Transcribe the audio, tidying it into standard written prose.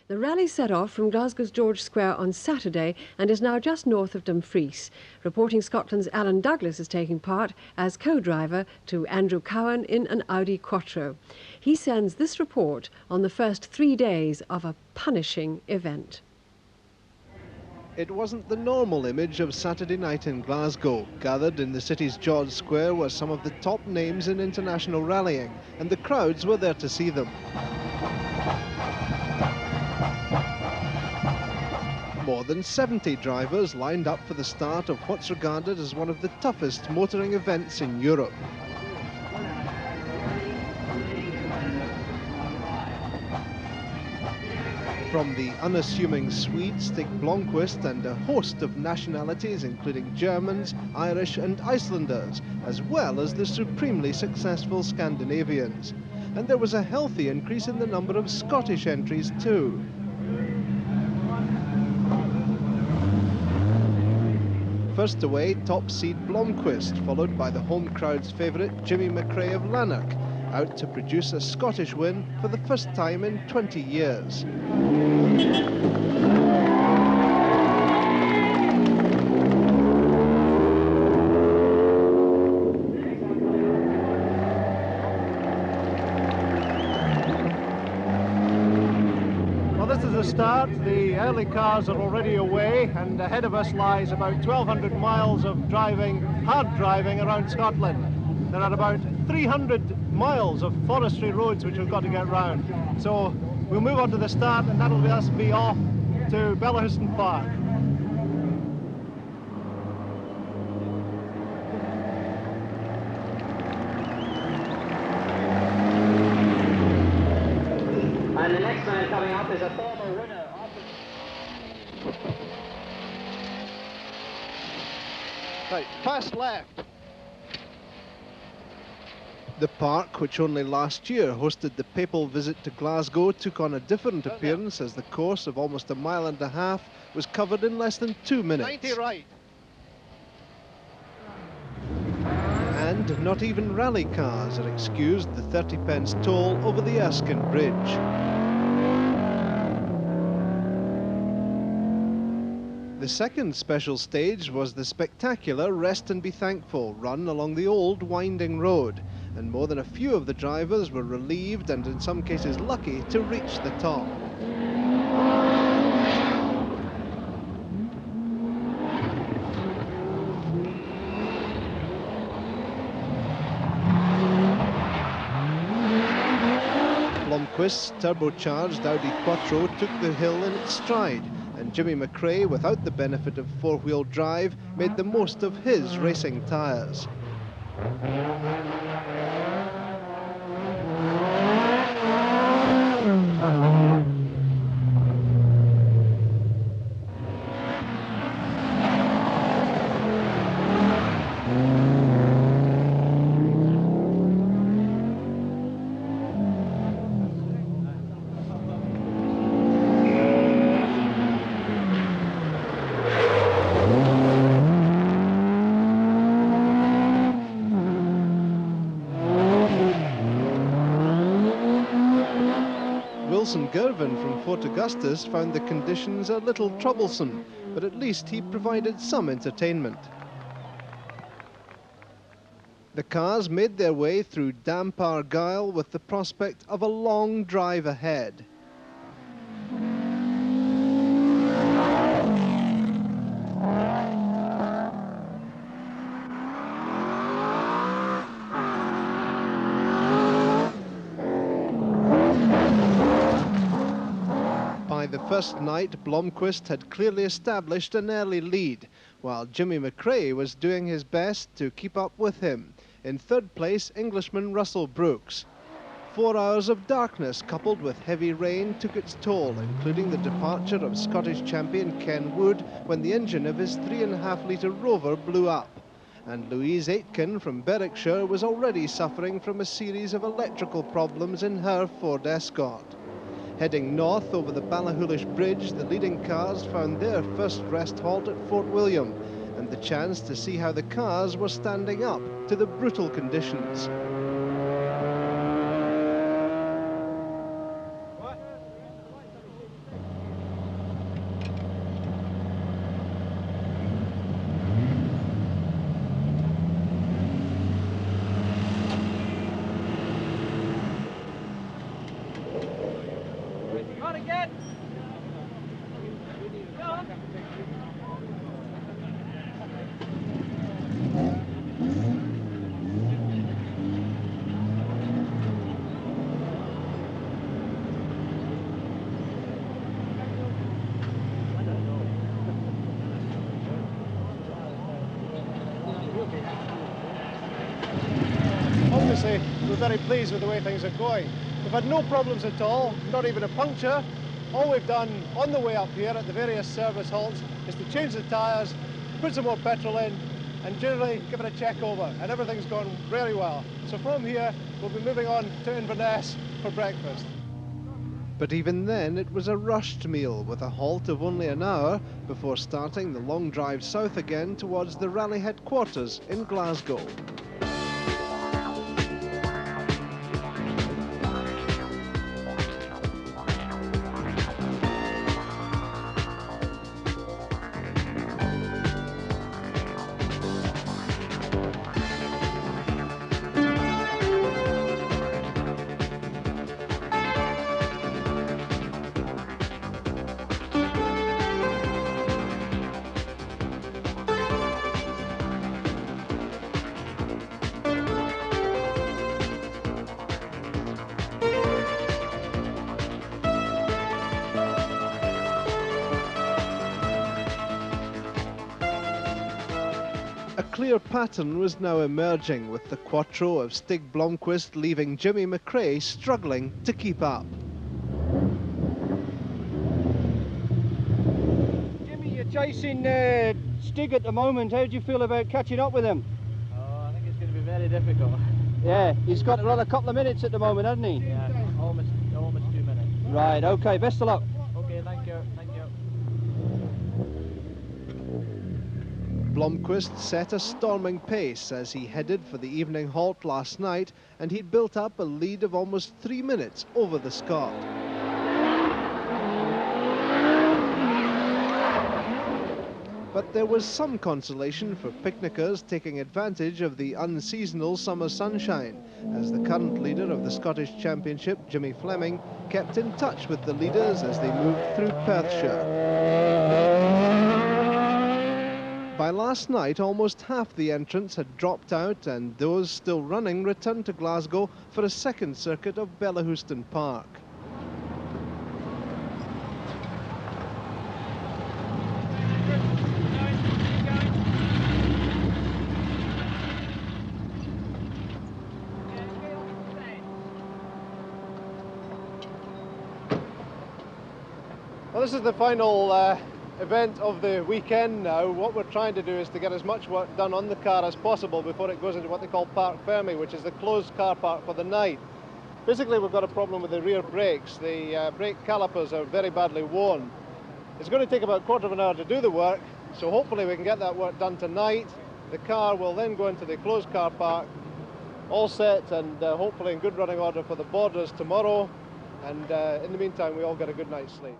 The rally set off from Glasgow's George Square on Saturday and is now just north of Dumfries. Reporting Scotland's Alan Douglas is taking part as co-driver to Andrew Cowan in an Audi Quattro. He sends this report on the first 3 days of a punishing event. It wasn't the normal image of Saturday night in Glasgow. Gathered in the city's George Square were some of the top names in international rallying, and the crowds were there to see them. More than 70 drivers lined up for the start of what's regarded as one of the toughest motoring events in Europe. From the unassuming Swede Stig Blomqvist and a host of nationalities including Germans, Irish and Icelanders, as well as the supremely successful Scandinavians. And there was a healthy increase in the number of Scottish entries too. First away, top seed Blomqvist, followed by the home crowd's favourite Jimmy McRae of Lanark, out to produce a Scottish win for the first time in 20 years. This is the start. The early cars are already away, and ahead of us lies about 1,200 miles of driving, hard driving around Scotland. There are about 300 miles of forestry roads which we've got to get round. So we'll move on to the start, and that'll be off to Bellahouston Park. And the next man coming up is a former winner of the... Right, fast left. The park, which only last year hosted the papal visit to Glasgow, took on a different appearance as the course of almost 1.5 miles was covered in less than 2 minutes. 90 right. And not even rally cars are excused the 30p toll over the Erskine Bridge. The second special stage was the spectacular Rest and Be Thankful run along the old winding road, and more than a few of the drivers were relieved and in some cases lucky to reach the top. Blomqvist's turbocharged Audi Quattro took the hill in its stride, and Jimmy McRae, without the benefit of four-wheel drive, made the most of his racing tyres. Gervin from Fort Augustus found the conditions a little troublesome, but at least he provided some entertainment. The cars made their way through damp Argyll with the prospect of a long drive ahead. By the first night, Blomqvist had clearly established an early lead, while Jimmy McRae was doing his best to keep up with him. In third place, Englishman Russell Brooks. 4 hours of darkness coupled with heavy rain took its toll, including the departure of Scottish champion Ken Wood when the engine of his 3.5-litre Rover blew up. And Louise Aitken from Berwickshire was already suffering from a series of electrical problems in her Ford Escort. Heading north over the Ballachulish Bridge, the leading cars found their first rest halt at Fort William, and the chance to see how the cars were standing up to the brutal conditions. On again. Obviously, we're very pleased with the way things are going. We've had no problems at all, not even a puncture. All we've done on the way up here at the various service halts is to change the tyres, put some more petrol in, and generally give it a check over, and everything's gone very well. So from here, we'll be moving on to Inverness for breakfast. But even then, it was a rushed meal with a halt of only an hour before starting the long drive south again towards the rally headquarters in Glasgow. A clear pattern was now emerging, with the quattro of Stig Blomqvist leaving Jimmy McRae struggling to keep up. Jimmy, you're chasing Stig at the moment. How do you feel about catching up with him? Oh, I think it's going to be very difficult. Yeah, he's got another couple of minutes at the moment, hasn't he? Yeah, almost 2 minutes. Right, okay, best of luck. Okay, thank you, thank you. Blomqvist set a storming pace as he headed for the evening halt last night, and he'd built up a lead of almost 3 minutes over the Scot. But there was some consolation for picnickers taking advantage of the unseasonal summer sunshine, as the current leader of the Scottish Championship, Jimmy Fleming, kept in touch with the leaders as they moved through Perthshire. By last night, almost half the entrants had dropped out, and those still running returned to Glasgow for a second circuit of Bellahouston Park. Well, this is the final event of the weekend now. What we're trying to do is to get as much work done on the car as possible before it goes into what they call Parc Fermé, which is the closed car park for the night. Basically, we've got a problem with the rear brakes. The brake calipers are very badly worn. It's going to take about a quarter of an hour to do the work, so hopefully we can get that work done tonight. The car will then go into the closed car park, all set and hopefully in good running order for the borders tomorrow. And in the meantime, we all get a good night's sleep.